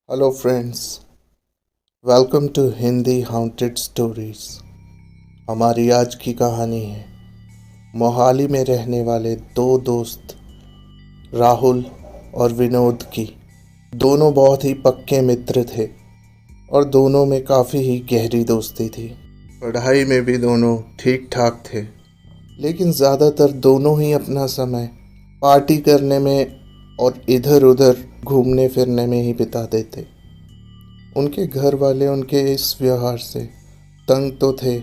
Hello friends, welcome to Hindi haunted stories. हमारी आज की कहानी है मोहाली में रहने वाले दो दोस्त राहुल और विनोद की। दोनों बहुत ही पक्के मित्र थे और दोनों में काफ़ी ही गहरी दोस्ती थी। पढ़ाई में भी दोनों ठीक ठाक थे, लेकिन ज़्यादातर दोनों ही अपना समय पार्टी करने में और इधर उधर घूमने फिरने में ही बिता देते। उनके घर वाले उनके इस व्यवहार से तंग तो थे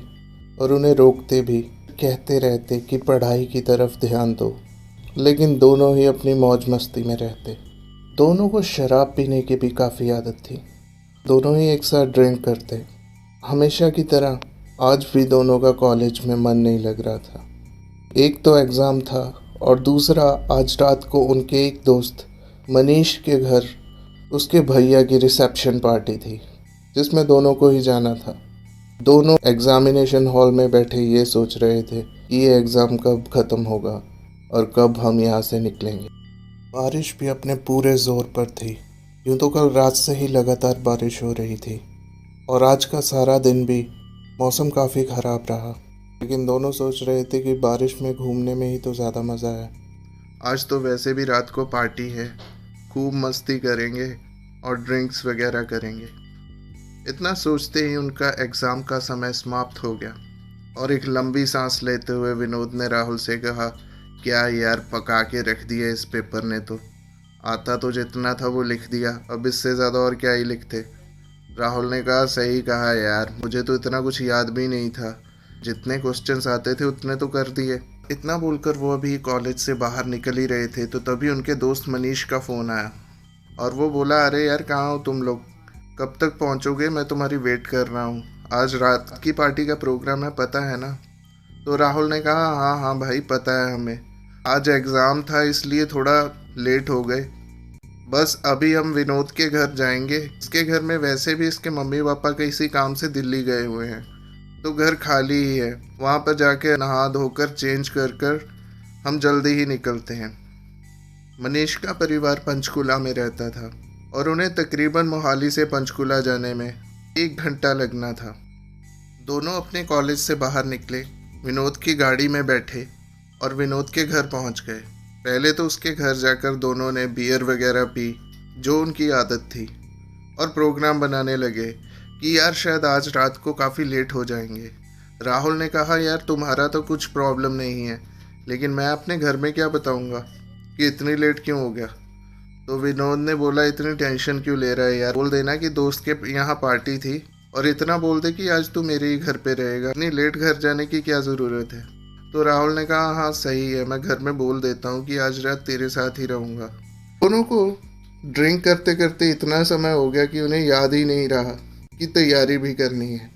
और उन्हें रोकते भी, कहते रहते कि पढ़ाई की तरफ ध्यान दो, लेकिन दोनों ही अपनी मौज मस्ती में रहते। दोनों को शराब पीने की भी काफ़ी आदत थी। दोनों ही एक साथ ड्रिंक करते। हमेशा की तरह आज भी दोनों का कॉलेज में मन नहीं लग रहा था। एक तो एग्ज़ाम था और दूसरा आज रात को उनके एक दोस्त मनीष के घर उसके भैया की रिसेप्शन पार्टी थी, जिसमें दोनों को ही जाना था। दोनों एग्जामिनेशन हॉल में बैठे ये सोच रहे थे कि ये एग्ज़ाम कब ख़त्म होगा और कब हम यहाँ से निकलेंगे। बारिश भी अपने पूरे ज़ोर पर थी। यूँ तो कल रात से ही लगातार बारिश हो रही थी और आज का सारा दिन भी मौसम काफ़ी ख़राब रहा, लेकिन दोनों सोच रहे थे कि बारिश में घूमने में ही तो ज़्यादा मज़ा है। आज तो वैसे भी रात को पार्टी है, खूब मस्ती करेंगे और ड्रिंक्स वगैरह करेंगे। इतना सोचते ही उनका एग्ज़ाम का समय समाप्त हो गया और एक लंबी सांस लेते हुए विनोद ने राहुल से कहा, क्या यार, पका के रख दिया इस पेपर ने तो। आता तो जितना था वो लिख दिया, अब इससे ज़्यादा और क्या ही लिखते। राहुल ने कहा, सही कहा यार, मुझे तो इतना कुछ याद भी नहीं था। जितने क्वेश्चंस आते थे उतने तो कर दिए। इतना बोलकर वो अभी कॉलेज से बाहर निकल ही रहे थे तो तभी उनके दोस्त मनीष का फ़ोन आया और वो बोला, अरे यार, कहाँ हो तुम लोग, कब तक पहुँचोगे, मैं तुम्हारी वेट कर रहा हूँ। आज रात की पार्टी का प्रोग्राम है, पता है ना। तो राहुल ने कहा, हाँ हाँ भाई, पता है हमें। आज एग्ज़ाम था इसलिए थोड़ा लेट हो गए। बस अभी हम विनोद के घर जाएंगे। इसके घर में वैसे भी इसके मम्मी पापा किसी काम से दिल्ली गए हुए हैं, तो घर खाली ही है। वहाँ पर जाके नहा धोकर चेंज कर कर हम जल्दी ही निकलते हैं। मनीष का परिवार पंचकुला में रहता था और उन्हें तकरीबन मोहाली से पंचकुला जाने में 1 घंटा लगना था। दोनों अपने कॉलेज से बाहर निकले, विनोद की गाड़ी में बैठे और विनोद के घर पहुंच गए। पहले तो उसके घर जाकर दोनों ने बियर वगैरह पी, जो उनकी आदत थी, और प्रोग्राम बनाने लगे कि यार शायद आज रात को काफ़ी लेट हो जाएंगे। राहुल ने कहा, यार तुम्हारा तो कुछ प्रॉब्लम नहीं है, लेकिन मैं अपने घर में क्या बताऊंगा कि इतनी लेट क्यों हो गया। तो विनोद ने बोला, इतनी टेंशन क्यों ले रहा है यार, बोल देना कि दोस्त के यहाँ पार्टी थी और इतना बोल दे कि आज तू मेरे ही घर पे रहेगा, इतनी लेट घर जाने की क्या ज़रूरत है। तो राहुल ने कहा, हाँ सही है, मैं घर में बोल देता हूँ कि आज रात तेरे साथ ही रहूँगा। दोनों को ड्रिंक करते करते इतना समय हो गया कि उन्हें याद ही नहीं रहा कि तैयारी भी करनी है।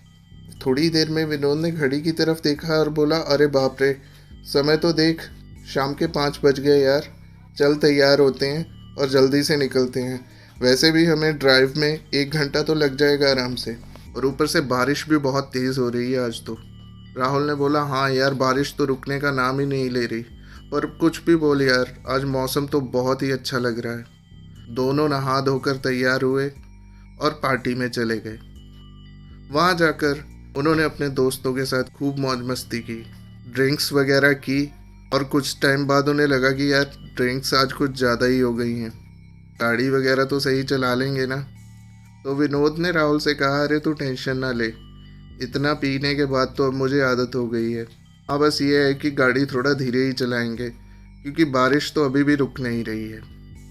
थोड़ी देर में विनोद ने घड़ी की तरफ देखा और बोला, अरे बाप रे, समय तो देख, शाम के 5 बज गए यार। चल तैयार होते हैं और जल्दी से निकलते हैं। वैसे भी हमें ड्राइव में 1 घंटा तो लग जाएगा आराम से, और ऊपर से बारिश भी बहुत तेज़ हो रही है आज तो। राहुल ने बोला, हाँ यार, बारिश तो रुकने का नाम ही नहीं ले रही, पर कुछ भी बोल यार, आज मौसम तो बहुत ही अच्छा लग रहा है। दोनों नहा धोकर तैयार हुए और पार्टी में चले गए। वहाँ जाकर उन्होंने अपने दोस्तों के साथ खूब मौज मस्ती की, ड्रिंक्स वगैरह की, और कुछ टाइम बाद उन्हें लगा कि यार ड्रिंक्स आज कुछ ज़्यादा ही हो गई हैं, गाड़ी वगैरह तो सही चला लेंगे ना। तो विनोद ने राहुल से कहा, अरे तू टेंशन ना ले, इतना पीने के बाद तो अब मुझे आदत हो गई है। हाँ, बस ये है कि गाड़ी थोड़ा धीरे ही चलाएंगे क्योंकि बारिश तो अभी भी रुक नहीं रही है।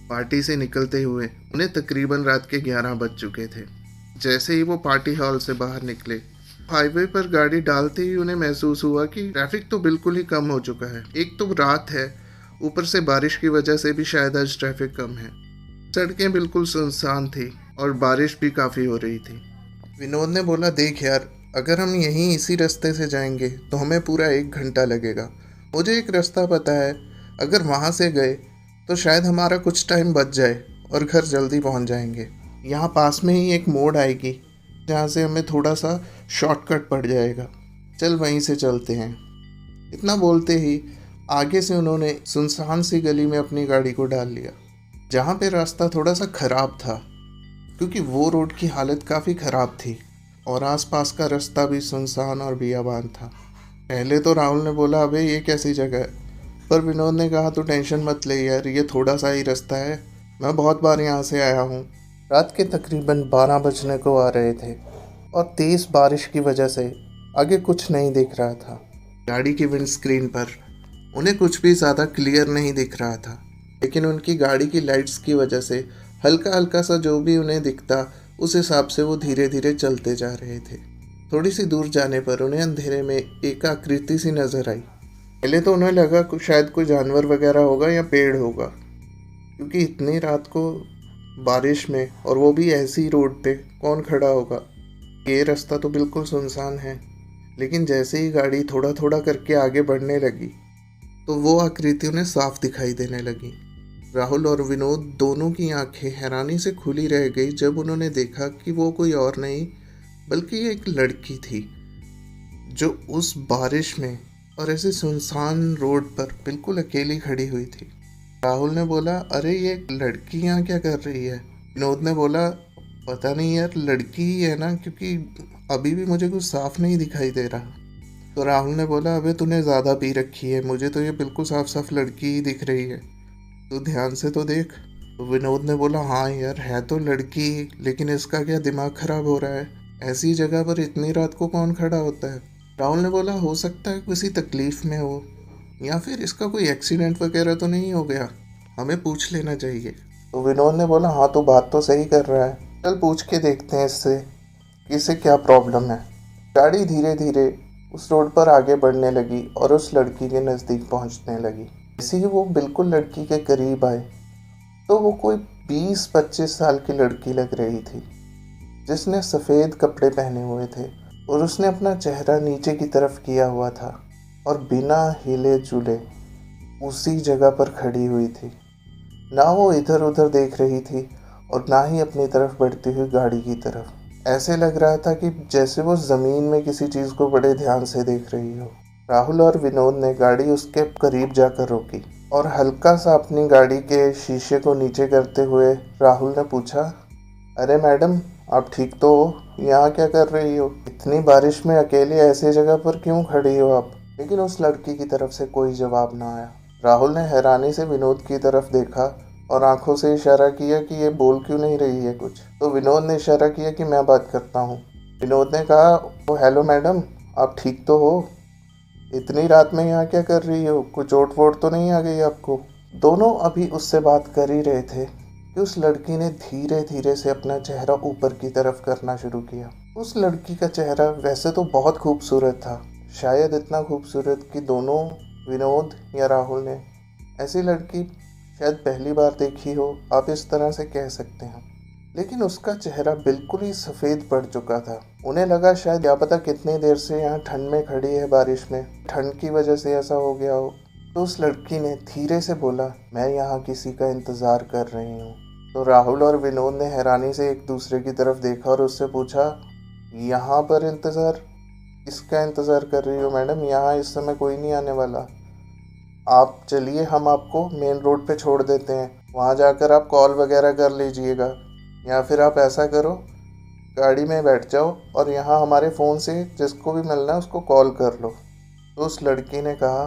पार्टी से निकलते हुए उन्हें तकरीबन रात के 11 बज चुके थे। जैसे ही वो पार्टी हॉल से बाहर निकले, हाईवे पर गाड़ी डालते ही उन्हें महसूस हुआ कि ट्रैफिक तो बिल्कुल ही कम हो चुका है। एक तो रात है, ऊपर से बारिश की वजह से भी शायद आज ट्रैफिक कम है। सड़कें बिल्कुल सुनसान थी और बारिश भी काफ़ी हो रही थी। विनोद ने बोला, देख यार, अगर हम यहीं इसी रास्ते से जाएंगे तो हमें पूरा 1 घंटा लगेगा। मुझे एक रास्ता पता है, अगर वहाँ से गए तो शायद हमारा कुछ टाइम बच जाए और घर जल्दी पहुँच जाएंगे। यहाँ पास में ही एक मोड़ आएगी जहाँ से हमें थोड़ा सा शॉर्टकट पड़ जाएगा, चल वहीं से चलते हैं। इतना बोलते ही आगे से उन्होंने सुनसान सी गली में अपनी गाड़ी को डाल लिया, जहाँ पे रास्ता थोड़ा सा खराब था क्योंकि वो रोड की हालत काफ़ी ख़राब थी और आसपास का रास्ता भी सुनसान और बियाबान था। पहले तो राहुल ने बोला, अबे ये कैसी जगह है, पर विनोद ने कहा, तू टेंशन मत ले यार, ये थोड़ा सा ही रास्ता है, मैं बहुत बार यहाँ से आया हूँ। रात के तकरीबन 12 बजने को आ रहे थे और तेज़ बारिश की वजह से आगे कुछ नहीं दिख रहा था। गाड़ी की विंडस्क्रीन पर उन्हें कुछ भी ज़्यादा क्लियर नहीं दिख रहा था, लेकिन उनकी गाड़ी की लाइट्स की वजह से हल्का हल्का सा जो भी उन्हें दिखता उस हिसाब से वो धीरे धीरे चलते जा रहे थे। थोड़ी सी दूर जाने पर उन्हें अंधेरे में एक आकृति सी नजर आई। पहले तो उन्हें लगा शायद कोई जानवर वगैरह होगा या पेड़ होगा, क्योंकि इतनी रात को बारिश में और वो भी ऐसी रोड पे कौन खड़ा होगा। ये रास्ता तो बिल्कुल सुनसान है। लेकिन जैसे ही गाड़ी थोड़ा थोड़ा करके आगे बढ़ने लगी तो वो आकृति उन्हें साफ दिखाई देने लगी। राहुल और विनोद दोनों की आंखें हैरानी से खुली रह गई जब उन्होंने देखा कि वो कोई और नहीं बल्कि एक लड़की थी, जो उस बारिश में और ऐसे सुनसान रोड पर बिल्कुल अकेली खड़ी हुई थी। राहुल ने बोला, अरे ये लड़की यहाँ क्या कर रही है? विनोद ने बोला, पता नहीं यार, लड़की ही है ना, क्योंकि अभी भी मुझे कुछ साफ नहीं दिखाई दे रहा। तो राहुल ने बोला, अबे तूने ज़्यादा पी रखी है, मुझे तो ये बिल्कुल साफ साफ लड़की ही दिख रही है, तू ध्यान से तो देख। तो विनोद ने बोला, हाँ यार है तो लड़की, लेकिन इसका क्या दिमाग खराब हो रहा है? ऐसी जगह पर इतनी रात को कौन खड़ा होता है? राहुल ने बोला, हो सकता है किसी तकलीफ में हो या फिर इसका कोई एक्सीडेंट वगैरह तो नहीं हो गया, हमें पूछ लेना चाहिए। तो विनोद ने बोला, हाँ तो बात तो सही कर रहा है, चल पूछ के देखते हैं इससे कि इसे क्या प्रॉब्लम है। गाड़ी धीरे धीरे उस रोड पर आगे बढ़ने लगी और उस लड़की के नज़दीक पहुंचने लगी। जैसे ही वो बिल्कुल लड़की के करीब आए तो वो कोई 20-25 साल की लड़की लग रही थी, जिसने सफ़ेद कपड़े पहने हुए थे और उसने अपना चेहरा नीचे की तरफ किया हुआ था और बिना हिले जुले उसी जगह पर खड़ी हुई थी। ना वो इधर उधर देख रही थी और ना ही अपनी तरफ बढ़ती हुई गाड़ी की तरफ। ऐसे लग रहा था कि जैसे वो ज़मीन में किसी चीज़ को बड़े ध्यान से देख रही हो। राहुल और विनोद ने गाड़ी उसके करीब जाकर रोकी और हल्का सा अपनी गाड़ी के शीशे को नीचे करते हुए राहुल ने पूछा, अरे मैडम, आप ठीक तो हो? यहाँ क्या कर रही हो? इतनी बारिश में अकेले ऐसी जगह पर क्यों खड़ी हो आप? लेकिन उस लड़की की तरफ से कोई जवाब ना आया। राहुल ने हैरानी से विनोद की तरफ देखा और आंखों से इशारा किया कि ये बोल क्यों नहीं रही है कुछ। तो विनोद ने इशारा किया कि मैं बात करता हूँ। विनोद ने कहा, ओ हेलो मैडम, आप ठीक तो हो? इतनी रात में यहाँ क्या कर रही हो? कुछ चोट वोट तो नहीं आ गई आपको? दोनों अभी उससे बात कर ही रहे थे कि उस लड़की ने धीरे धीरे से अपना चेहरा ऊपर की तरफ करना शुरू किया। उस लड़की का चेहरा वैसे तो बहुत खूबसूरत था, शायद इतना खूबसूरत कि दोनों, विनोद या राहुल ने ऐसी लड़की शायद पहली बार देखी हो, आप इस तरह से कह सकते हैं। लेकिन उसका चेहरा बिल्कुल ही सफ़ेद पड़ चुका था। उन्हें लगा शायद क्या पता कितनी देर से यहाँ ठंड में खड़ी है, बारिश में, ठंड की वजह से ऐसा हो गया हो। तो उस लड़की ने धीरे से बोला, मैं यहाँ किसी का इंतज़ार कर रही हूँ। तो राहुल और विनोद ने हैरानी से एक दूसरे की तरफ देखा और उससे पूछा, यहाँ पर इंतज़ार? किसका इंतज़ार कर रही हो मैडम? यहाँ इस समय कोई नहीं आने वाला। आप चलिए, हम आपको मेन रोड पे छोड़ देते हैं, वहाँ जाकर आप कॉल वगैरह कर लीजिएगा, या फिर आप ऐसा करो, गाड़ी में बैठ जाओ और यहाँ हमारे फ़ोन से जिसको भी मिलना है उसको कॉल कर लो। तो उस लड़की ने कहा,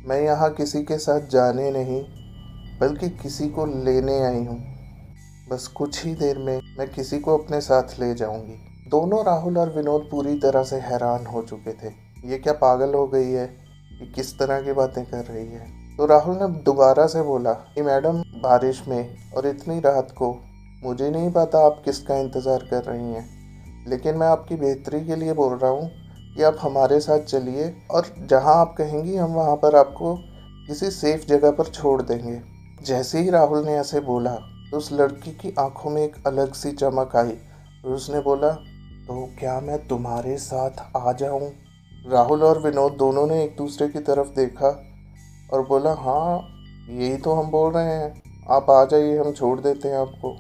मैं यहाँ किसी के साथ जाने नहीं बल्कि किसी को लेने आई हूँ, बस कुछ ही देर में मैं किसी को अपने साथ ले जाऊँगी। दोनों, राहुल और विनोद, पूरी तरह से हैरान हो चुके थे। ये क्या पागल हो गई है? ये किस तरह की बातें कर रही है? तो राहुल ने दोबारा से बोला कि मैडम, बारिश में और इतनी रात को मुझे नहीं पता आप किसका इंतज़ार कर रही हैं, लेकिन मैं आपकी बेहतरी के लिए बोल रहा हूँ कि आप हमारे साथ चलिए और जहाँ आप कहेंगी हम वहाँ पर आपको किसी सेफ जगह पर छोड़ देंगे। जैसे ही राहुल ने ऐसे बोला तो उस लड़की की आंखों में एक अलग सी चमक आई और उसने बोला, तो क्या मैं तुम्हारे साथ आ जाऊँ? राहुल और विनोद दोनों ने एक दूसरे की तरफ देखा और बोला, हाँ यही तो हम बोल रहे हैं, आप आ जाइए, हम छोड़ देते हैं आपको।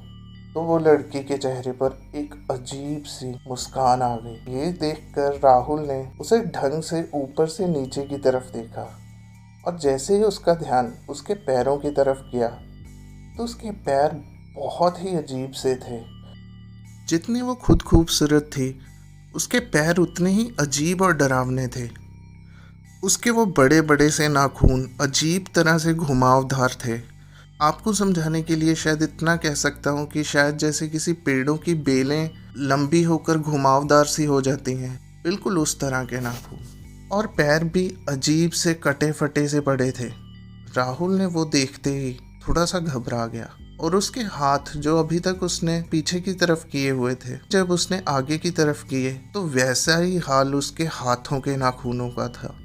तो वो लड़की के चेहरे पर एक अजीब सी मुस्कान आ गई। ये देखकर राहुल ने उसे ढंग से ऊपर से नीचे की तरफ देखा और जैसे ही उसका ध्यान उसके पैरों की तरफ गया तो उसके पैर बहुत ही अजीब से थे। जितनी वो खुद खूबसूरत थी, उसके पैर उतने ही अजीब और डरावने थे। उसके वो बड़े बड़े से नाखून अजीब तरह से घुमावदार थे। आपको समझाने के लिए शायद इतना कह सकता हूँ कि शायद जैसे किसी पेड़ों की बेलें लंबी होकर घुमावदार सी हो जाती हैं, बिल्कुल उस तरह के नाखून। और पैर भी अजीब से कटे फटे से पड़े थे। राहुल ने वो देखते ही थोड़ा सा घबरा गया और उसके हाथ जो अभी तक उसने पीछे की तरफ किए हुए थे, जब उसने आगे की तरफ किए तो वैसा ही हाल उसके हाथों के नाखूनों का था।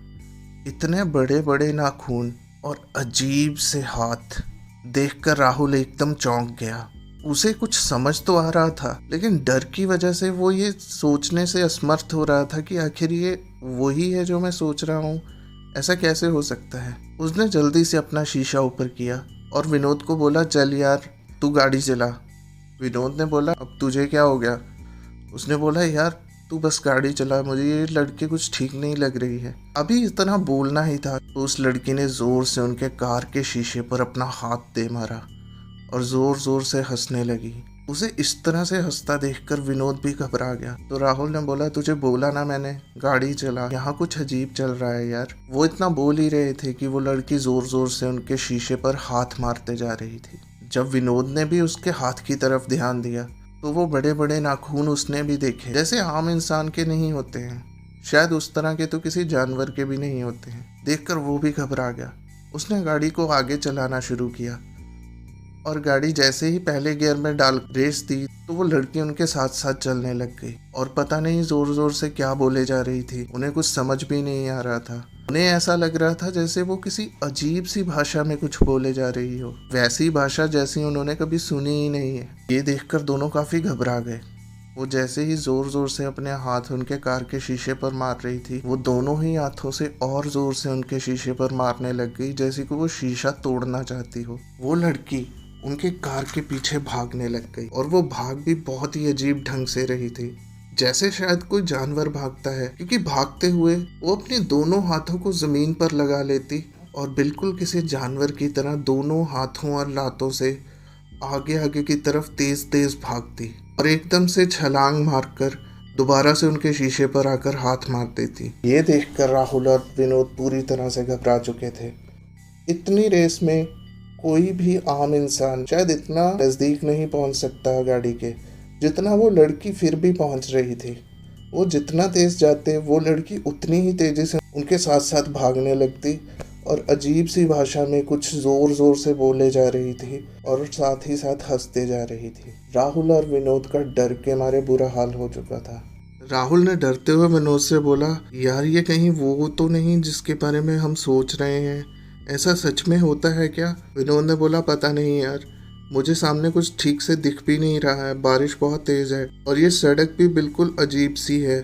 इतने बड़े बड़े नाखून और अजीब से हाथ देखकर राहुल एकदम चौंक गया। उसे कुछ समझ तो आ रहा था, लेकिन डर की वजह से वो ये सोचने से असमर्थ हो रहा था कि आखिर ये वही है जो मैं सोच रहा हूँ। ऐसा कैसे हो सकता है। उसने जल्दी से अपना शीशा ऊपर किया और विनोद को बोला, चल यार तू गाड़ी चला। विनोद ने बोला, अब तुझे क्या हो गया। उसने बोला, यार तू बस गाड़ी चला, मुझे ये लड़की कुछ ठीक नहीं लग रही है। अभी इतना बोलना ही था तो उस लड़की ने जोर से उनके कार के शीशे पर अपना हाथ दे मारा और जोर जोर से हंसने लगी। उसे इस तरह से हंसता देखकर विनोद भी घबरा गया। तो राहुल ने बोला, तुझे बोला ना मैंने, गाड़ी चला, यहाँ कुछ अजीब चल रहा है यार। वो इतना बोल ही रहे थे कि वो लड़की जोर जोर से उनके शीशे पर हाथ मारते जा रही थी। जब विनोद ने भी उसके हाथ की तरफ ध्यान दिया तो वो बड़े बड़े नाखून उसने भी देखे, जैसे आम इंसान के नहीं होते हैं, शायद उस तरह के तो किसी जानवर के भी नहीं होते हैं। देखकर वो भी घबरा गया। उसने गाड़ी को आगे चलाना शुरू किया और गाड़ी जैसे ही पहले गियर में डाल रेस दी तो वो लड़की उनके साथ साथ चलने लग गई और पता नहीं जोर जोर से क्या बोले जा रही थी। उन्हें कुछ समझ भी नहीं आ रहा था। उन्हें ऐसा लग रहा था जैसे वो किसी अजीब सी भाषा में कुछ बोले जा रही हो, वैसी भाषा जैसी उन्होंने कभी सुनी ही नहीं है। ये देखकर दोनों काफी घबरा गए। वो जैसे ही जोर जोर से अपने हाथ उनके कार के शीशे पर मार रही थी, वो दोनों ही हाथों से और जोर से उनके शीशे पर मारने लग गई, जैसे कि वो शीशा तोड़ना चाहती हो। वो लड़की उनके कार के पीछे भागने लग गई और वो भाग भी बहुत ही अजीब ढंग से रही थी, जैसे शायद कोई जानवर भागता है, क्योंकि भागते हुए वो अपने दोनों हाथों को जमीन पर लगा लेती और बिल्कुल किसी जानवर की तरह दोनों हाथों और लातों से आगे आगे की तरफ तेज तेज भागती और एकदम से छलांग मारकर दोबारा से उनके शीशे पर आकर हाथ मार देती। ये देखकर राहुल और विनोद पूरी तरह से घबरा चुके थे। इतनी रेस में कोई भी आम इंसान शायद इतना नजदीक नहीं पहुंच सकता गाड़ी के, जितना वो लड़की फिर भी पहुंच रही थी। वो जितना तेज जाते वो लड़की उतनी ही तेजी से उनके साथ साथ भागने लगती और अजीब सी भाषा में कुछ जोर जोर से बोले जा रही थी और साथ ही साथ हंसते जा रही थी। राहुल और विनोद का डर के मारे बुरा हाल हो चुका था। राहुल ने डरते हुए विनोद से बोला, यार ये कहीं वो तो नहीं जिसके बारे में हम सोच रहे हैं, ऐसा सच में होता है क्या। विनोद ने बोला, पता नहीं यार, मुझे सामने कुछ ठीक से दिख भी नहीं रहा है, बारिश बहुत तेज है और ये सड़क भी बिल्कुल अजीब सी है।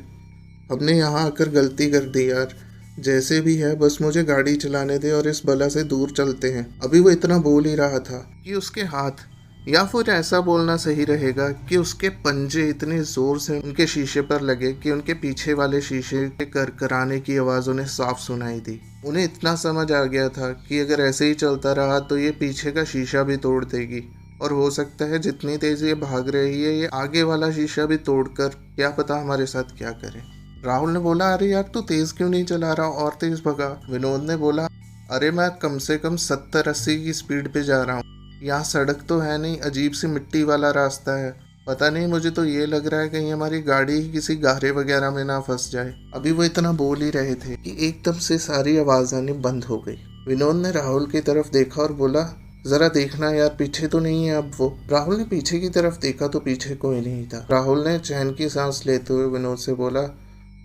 हमने यहाँ आकर गलती कर दी यार, जैसे भी है बस मुझे गाड़ी चलाने दे और इस बला से दूर चलते हैं। अभी वो इतना बोल ही रहा था कि उसके हाथ, या फिर ऐसा बोलना सही रहेगा कि उसके पंजे इतने जोर से उनके शीशे पर लगे कि उनके पीछे वाले शीशे के करकराने की आवाज उन्हें साफ सुनाई दी। उन्हें इतना समझ आ गया था कि अगर ऐसे ही चलता रहा तो ये पीछे का शीशा भी तोड़ देगी और हो सकता है जितनी तेजी ये भाग रही है ये आगे वाला शीशा भी तोड़कर क्या पता हमारे साथ क्या करे। राहुल ने बोला, अरे यार तू तेज क्यों नहीं चला रहा, और तेज भगा। विनोद ने बोला, अरे मैं कम से कम 70-80 की स्पीड पे जा रहा हूँ, यहाँ सड़क तो है नहीं, अजीब सी मिट्टी वाला रास्ता है, पता नहीं, मुझे तो ये लग रहा है कहीं हमारी गाड़ी ही किसी गारे वगैरह में ना फंस जाए। अभी वो इतना बोल ही रहे थे कि एकदम से सारी आवाज आनी बंद हो गई। विनोद ने राहुल की तरफ देखा और बोला, जरा देखना यार पीछे तो नहीं है अब वो। राहुल ने पीछे की तरफ देखा तो पीछे कोई नहीं था। राहुल ने चैन की सांस लेते हुए विनोद से बोला,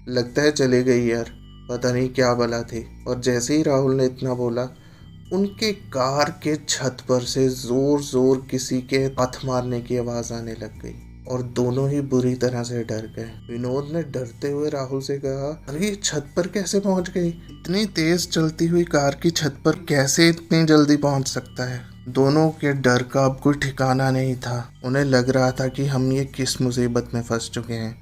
लगता है चले गई यार, पता नहीं क्या बला थी। और जैसे ही राहुल ने इतना बोला, उनके कार के छत पर से जोर जोर किसी के हाथ मारने की आवाज आने लग गई और दोनों ही बुरी तरह से डर गए। विनोद ने डरते हुए राहुल से कहा, अरे छत पर कैसे पहुंच गई, इतनी तेज चलती हुई कार की छत पर कैसे इतनी जल्दी पहुंच सकता है। दोनों के डर का अब कोई ठिकाना नहीं था। उन्हें लग रहा था कि हम ये किस मुसीबत में फंस चुके हैं,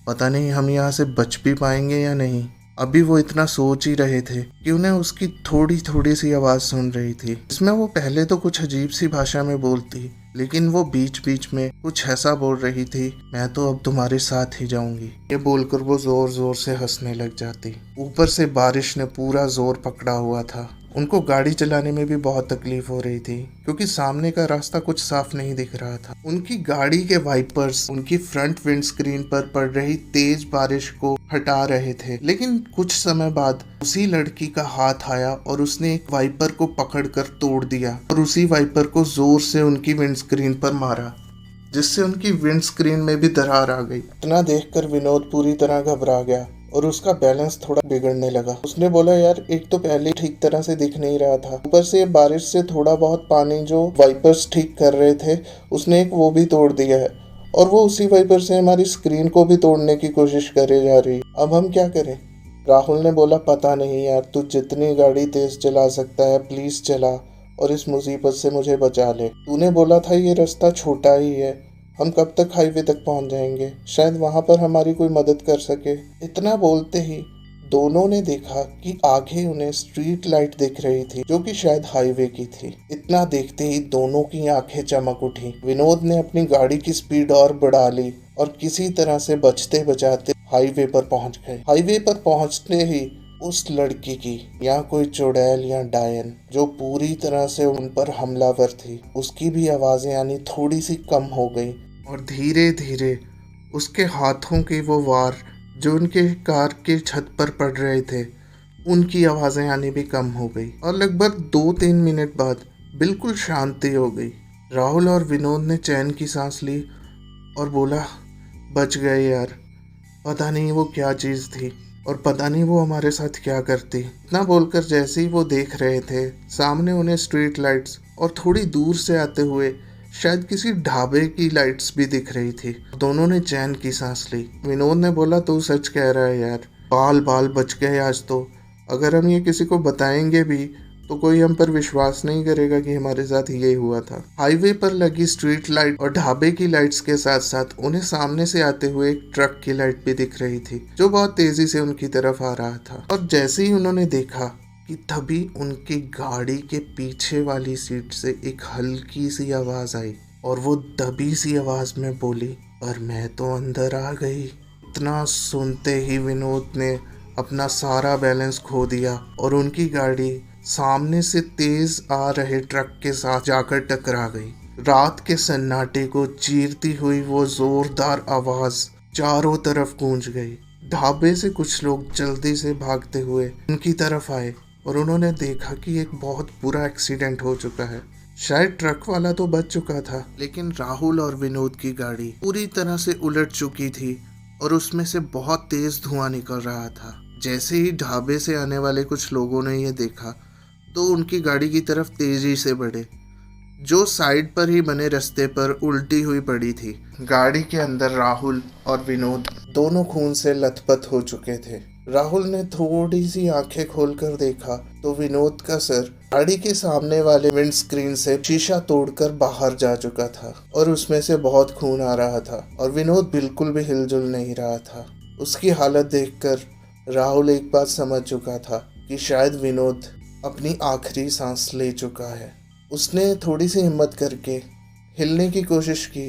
पता नहीं हम यहाँ से बच भी पाएंगे या नहीं। अभी वो इतना सोच ही रहे थे कि उन्हें उसकी थोड़ी थोड़ी सी आवाज सुन रही थी। इसमें वो पहले तो कुछ अजीब सी भाषा में बोलती, लेकिन वो बीच बीच में कुछ ऐसा बोल रही थी, मैं तो अब तुम्हारे साथ ही जाऊंगी। ये बोलकर वो जोर जोर से हंसने लग जाती। ऊपर से बारिश ने पूरा जोर पकड़ा हुआ था। उनको गाड़ी चलाने में भी बहुत तकलीफ हो रही थी, क्योंकि सामने का रास्ता कुछ साफ नहीं दिख रहा था। उनकी गाड़ी के वाइपर्स उनकी फ्रंट विंड स्क्रीन पर पड़ रही तेज बारिश को हटा रहे थे। लेकिन कुछ समय बाद उसी लड़की का हाथ आया और उसने एक वाइपर को पकड़कर तोड़ दिया और उसी वाइपर को जोर से उनकी विंड स्क्रीन पर मारा, जिससे उनकी विंड स्क्रीन में भी दरार आ गई। इतना देखकर विनोद पूरी तरह घबरा गया और उसका बैलेंस थोड़ा बिगड़ने लगा। उसने बोला, यार एक तो पहले ठीक तरह से दिख नहीं रहा था, ऊपर से बारिश से थोड़ा बहुत पानी जो वाइपर्स ठीक कर रहे थे उसने एक वो भी तोड़ दिया है, और वो उसी वाइपर से हमारी स्क्रीन को भी तोड़ने की कोशिश करे जा रही। अब हम क्या करें? राहुल ने बोला, पता नहीं यार, तू जितनी गाड़ी तेज चला सकता है प्लीज चला और इस मुसीबत से मुझे बचा ले। तूने बोला था ये रास्ता छोटा ही है, हम कब तक हाईवे तक पहुंच जाएंगे? शायद वहां पर हमारी कोई मदद कर सके। इतना बोलते ही दोनों ने देखा कि आगे उन्हें स्ट्रीट लाइट दिख रही थी, जो कि शायद हाईवे की थी। इतना देखते ही दोनों की आंखें चमक उठी। विनोद ने अपनी गाड़ी की स्पीड और बढ़ा ली और किसी तरह से बचते बचाते हाईवे पर पहुंच गए। हाईवे पर पहुंचते ही उस लड़की की, या कोई चुड़ैल या डायन जो पूरी तरह से उन पर हमलावर थी, उसकी भी आवाजें यानी थोड़ी सी कम हो गई और धीरे धीरे उसके हाथों के वो वार जो उनके कार के छत पर पड़ रहे थे, उनकी आवाजें आनी भी कम हो गई और लगभग 2-3 मिनट बाद बिल्कुल शांति हो गई। राहुल और विनोद ने चैन की सांस ली और बोला, बच गए यार। पता नहीं वो क्या चीज थी और पता नहीं वो हमारे साथ क्या करती। इतना बोलकर जैसे ही वो देख रहे थे, सामने उन्हें स्ट्रीट लाइट्स और थोड़ी दूर से आते हुए शायद किसी ढाबे की लाइट्स भी दिख रही थी। दोनों ने चैन की सांस ली। विनोद ने बोला, तू सच कह रहा है यार, बाल बाल बच गए आज तो। अगर हम ये किसी को बताएंगे भी तो कोई हम पर विश्वास नहीं करेगा कि हमारे साथ ये हुआ था। हाईवे पर लगी स्ट्रीट लाइट और ढाबे की लाइट्स के साथ साथ उन्हें सामने से आते हुए एक ट्रक की लाइट भी दिख रही थी, जो बहुत तेजी से उनकी तरफ आ रहा था। और जैसे ही उन्होंने देखा कि तभी उनकी गाड़ी के पीछे वाली सीट से एक हल्की सी आवाज आई और वो दबी सी आवाज में बोली, पर मैं तो अंदर आ गई। इतना सुनते ही विनोद ने अपना सारा बैलेंस खो दिया और उनकी गाड़ी सामने से तेज आ रहे ट्रक के साथ जाकर टकरा गई। रात के सन्नाटे को चीरती हुई वो जोरदार आवाज चारों तरफ गूंज गई। ढाबे से कुछ लोग जल्दी से भागते हुए उनकी तरफ आए और उन्होंने देखा कि एक बहुत बुरा एक्सीडेंट हो चुका है। शायद ट्रक वाला तो बच चुका था, लेकिन राहुल और विनोद की गाड़ी पूरी तरह से उलट चुकी थी और उसमें से बहुत तेज धुआं निकल रहा था। जैसे ही ढाबे से आने वाले कुछ लोगों ने ये देखा तो उनकी गाड़ी की तरफ तेजी से बढ़े, जो साइड पर ही बने रास्ते पर उल्टी हुई पड़ी थी। गाड़ी के अंदर राहुल और विनोद दोनों खून से लथपथ हो चुके थे। राहुल ने थोड़ी सी आंखें खोलकर देखा तो विनोद का सर गाड़ी के सामने वाले विंड स्क्रीन से शीशा तोड़कर बाहर जा चुका था और उसमें से बहुत खून आ रहा था और विनोद बिल्कुल भी हिलजुल नहीं रहा था। उसकी हालत देखकर राहुल एक बात समझ चुका था कि शायद विनोद अपनी आखिरी सांस ले चुका है। उसने थोड़ी सी हिम्मत करके हिलने की कोशिश की,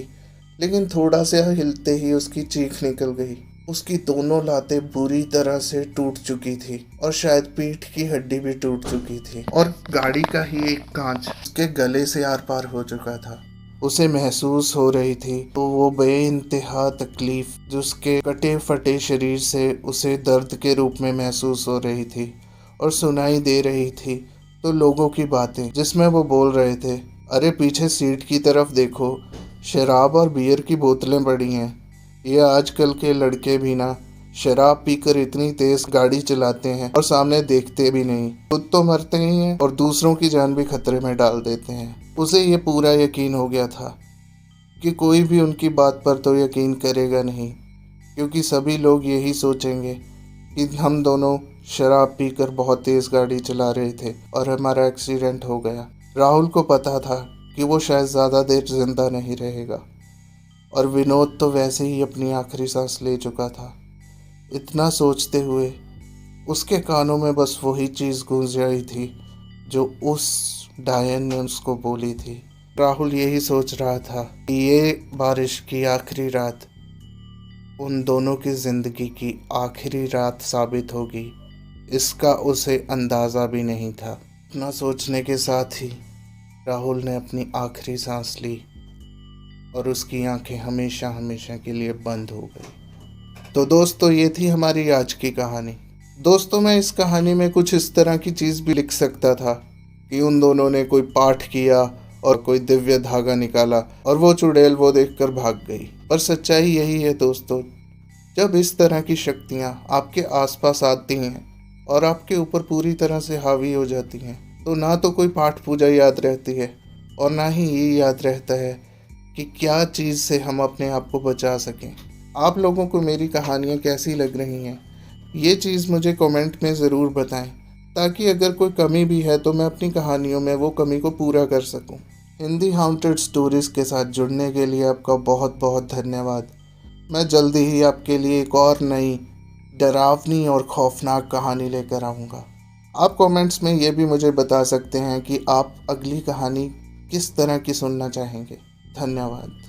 लेकिन थोड़ा सा हिलते ही उसकी चीख निकल गई। उसकी दोनों लातें बुरी तरह से टूट चुकी थी और शायद पीठ की हड्डी भी टूट चुकी थी और गाड़ी का ही एक कांच उसके गले से आर पार हो चुका था। उसे महसूस हो रही थी तो वो बेइंतहा तकलीफ जो उसके कटे फटे शरीर से उसे दर्द के रूप में महसूस हो रही थी और सुनाई दे रही थी तो लोगों की बातें जिसमें वो बोल रहे थे, अरे पीछे सीट की तरफ देखो, शराब और बियर की बोतलें पड़ी हैं। ये आजकल के लड़के भी ना शराब पीकर इतनी तेज गाड़ी चलाते हैं और सामने देखते भी नहीं, खुद तो मरते ही हैं और दूसरों की जान भी खतरे में डाल देते हैं। उसे ये पूरा यकीन हो गया था कि कोई भी उनकी बात पर तो यकीन करेगा नहीं, क्योंकि सभी लोग यही सोचेंगे कि हम दोनों शराब पीकर बहुत तेज गाड़ी चला रहे थे और हमारा एक्सीडेंट हो गया। राहुल को पता था कि वो शायद ज़्यादा देर जिंदा नहीं रहेगा और विनोद तो वैसे ही अपनी आखिरी सांस ले चुका था। इतना सोचते हुए उसके कानों में बस वही चीज़ गूंज रही थी जो उस डायन ने उसको बोली थी। राहुल यही सोच रहा था कि ये बारिश की आखिरी रात उन दोनों की ज़िंदगी की आखिरी रात साबित होगी, इसका उसे अंदाज़ा भी नहीं था। इतना सोचने के साथ ही राहुल ने अपनी आखिरी सांस ली और उसकी आंखें हमेशा हमेशा के लिए बंद हो गई। तो दोस्तों, ये थी हमारी आज की कहानी। दोस्तों, मैं इस कहानी में कुछ इस तरह की चीज़ भी लिख सकता था कि उन दोनों ने कोई पाठ किया और कोई दिव्य धागा निकाला और वो चुड़ैल वो देखकर भाग गई। पर सच्चाई यही है दोस्तों, जब इस तरह की शक्तियाँ आपके आसपास आती हैं और आपके ऊपर पूरी तरह से हावी हो जाती हैं, तो ना तो कोई पाठ पूजा याद रहती है और ना ही ये याद रहता है कि क्या चीज़ से हम अपने आप को बचा सकें। आप लोगों को मेरी कहानियाँ कैसी लग रही हैं, ये चीज़ मुझे कमेंट में ज़रूर बताएं, ताकि अगर कोई कमी भी है तो मैं अपनी कहानियों में वो कमी को पूरा कर सकूं। हिंदी हॉन्टेड स्टोरीज़ के साथ जुड़ने के लिए आपका बहुत बहुत धन्यवाद। मैं जल्दी ही आपके लिए एक और नई डरावनी और खौफनाक कहानी लेकर आऊँगा। आप कमेंट्स में ये भी मुझे बता सकते हैं कि आप अगली कहानी किस तरह की सुनना चाहेंगे। धन्यवाद।